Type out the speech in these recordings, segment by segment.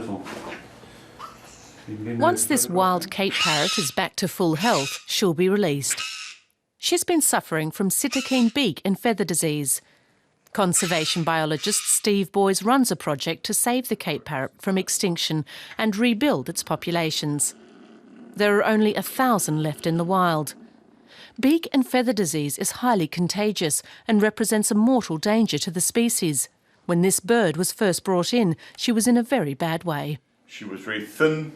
wonderful. Once this wild Cape parrot is back to full health, she'll be released. She's been suffering from cytokine beak and feather disease. Conservation biologist Steve Boys runs a project to save the Cape parrot from extinction and rebuild its populations. There are only 1,000 left in the wild. Beak and feather disease is highly contagious and represents a mortal danger to the species. When this bird was first brought in, she was in a very bad way. She was very thin.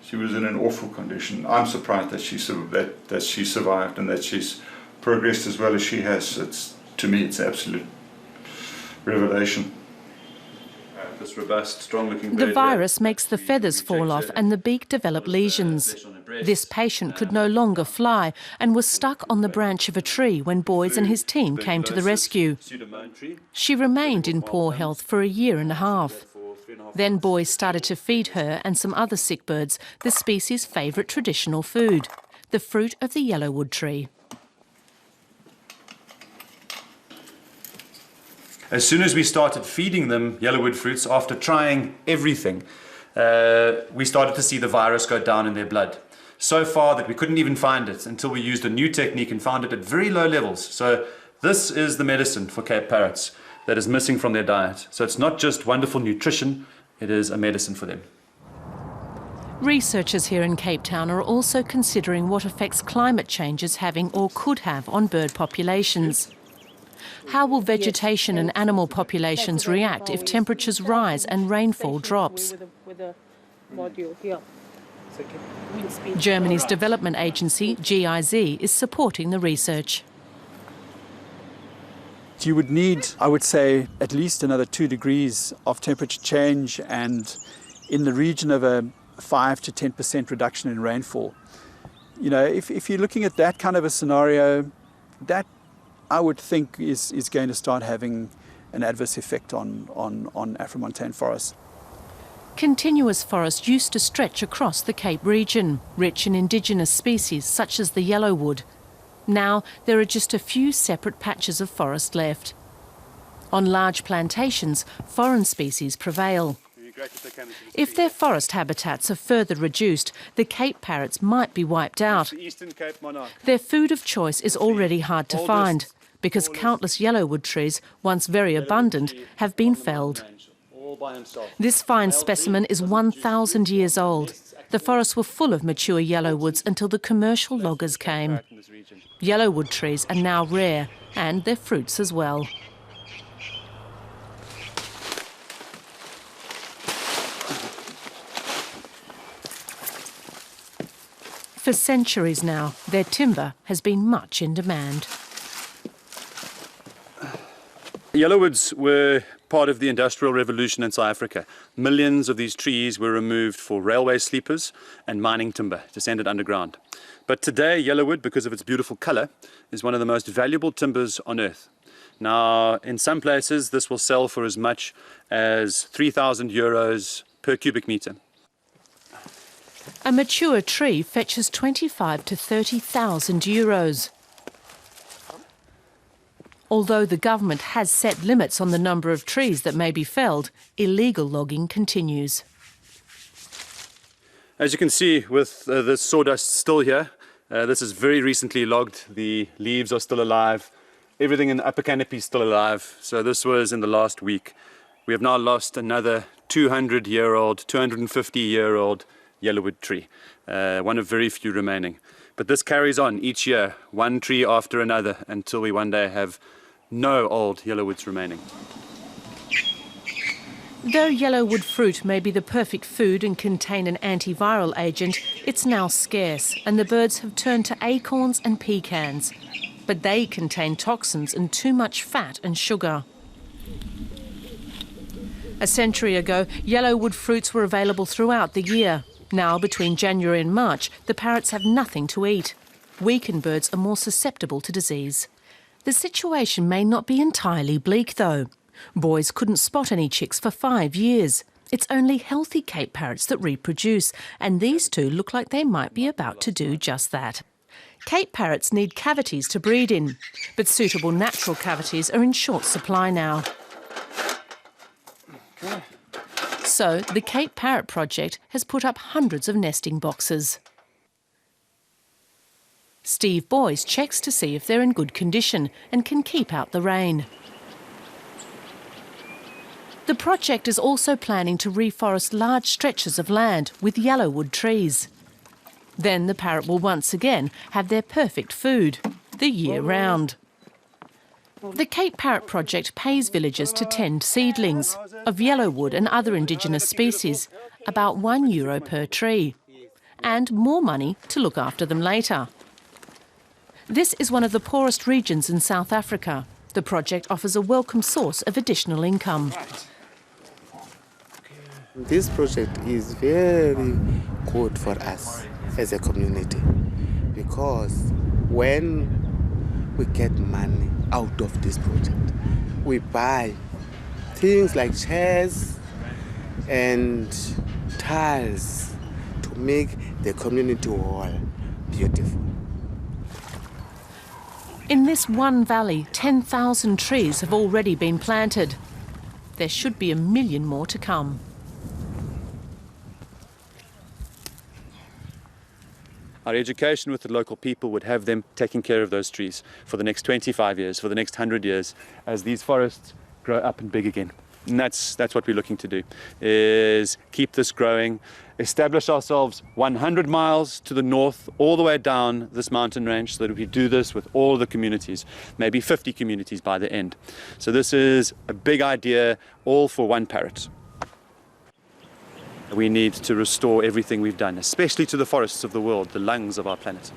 She was in an awful condition. I'm surprised that she survived and that she's progressed as well as she has. To me, it's absolute revelation. This robust, strong-looking bird. The virus makes the feathers fall off and the beak develop lesions. This patient could no longer fly and was stuck on the branch of a tree when Boys and his team came to the rescue. She remained in poor health for a year and a half. Then Boys started to feed her and some other sick birds the species' favourite traditional food, the fruit of the yellowwood tree. As soon as we started feeding them yellowwood fruits, after trying everything, we started to see the virus go down in their blood. So far that we couldn't even find it until we used a new technique and found it at very low levels. So this is the medicine for Cape parrots that is missing from their diet. So it's not just wonderful nutrition, it is a medicine for them. Researchers here in Cape Town are also considering what effects climate change is having or could have on bird populations. How will vegetation and animal populations react if temperatures rise and rainfall drops? Germany's development agency, GIZ, is supporting the research. You would need, I would say, at least another 2 degrees of temperature change and in the region of a 5 to 10% reduction in rainfall. You know, if you're looking at that kind of a scenario, that I would think is going to start having an adverse effect on Afromontane forests. Continuous forest used to stretch across the Cape region, rich in indigenous species such as the yellowwood. Now there are just a few separate patches of forest left. On large plantations, foreign species prevail. If their forest habitats are further reduced, the Cape parrots might be wiped out. Their food of choice is already hard to find because countless yellowwood trees, once very abundant, have been felled. This fine specimen is 1,000 years old. The forests were full of mature yellowwoods until the commercial loggers came. Yellowwood trees are now rare, and their fruits as well. For centuries now, their timber has been much in demand. Yellowwoods were part of the Industrial Revolution in South Africa. Millions of these trees were removed for railway sleepers and mining timber to send it underground. But today, yellowwood, because of its beautiful colour, is one of the most valuable timbers on earth. Now, in some places, this will sell for as much as €3,000 per cubic metre. A mature tree fetches 25 to 30,000 euros. Although the government has set limits on the number of trees that may be felled, illegal logging continues. As you can see, with the sawdust still here, this is very recently logged. The leaves are still alive. Everything in the upper canopy is still alive. So this was in the last week. We have now lost another 200-year-old, 250-year-old yellowwood tree, one of very few remaining. But this carries on each year, one tree after another, until we one day have no old yellowwoods remaining. Though yellowwood fruit may be the perfect food and contain an antiviral agent, it's now scarce, and the birds have turned to acorns and pecans. But they contain toxins and too much fat and sugar. A century ago, yellowwood fruits were available throughout the year. Now, between January and March, the parrots have nothing to eat. Weakened birds are more susceptible to disease. The situation may not be entirely bleak, though. Boys couldn't spot any chicks for 5 years. It's only healthy Cape parrots that reproduce, and these two look like they might be about to do just that. Cape parrots need cavities to breed in, but suitable natural cavities are in short supply now. So the Cape Parrot Project has put up hundreds of nesting boxes. Steve Boyce checks to see if they're in good condition and can keep out the rain. The project is also planning to reforest large stretches of land with yellowwood trees. Then the parrot will once again have their perfect food, the year round. The Cape Parrot Project pays villagers to tend seedlings of yellowwood and other indigenous species, about €1 per tree, and more money to look after them later. This is one of the poorest regions in South Africa. The project offers a welcome source of additional income. This project is very good for us as a community, because when we get money out of this project, we buy things like chairs and tiles to make the community hall beautiful. In this one valley, 10,000 trees have already been planted. There should be 1 million more to come. Our education with the local people would have them taking care of those trees for the next 25 years, for the next 100 years, as these forests grow up and big again. And that's what we're looking to do, is keep this growing, establish ourselves 100 miles to the north, all the way down this mountain range, so that we do this with all the communities, maybe 50 communities by the end. So this is a big idea, all for one parrot. We need to restore everything we've done, especially to the forests of the world, the lungs of our planet.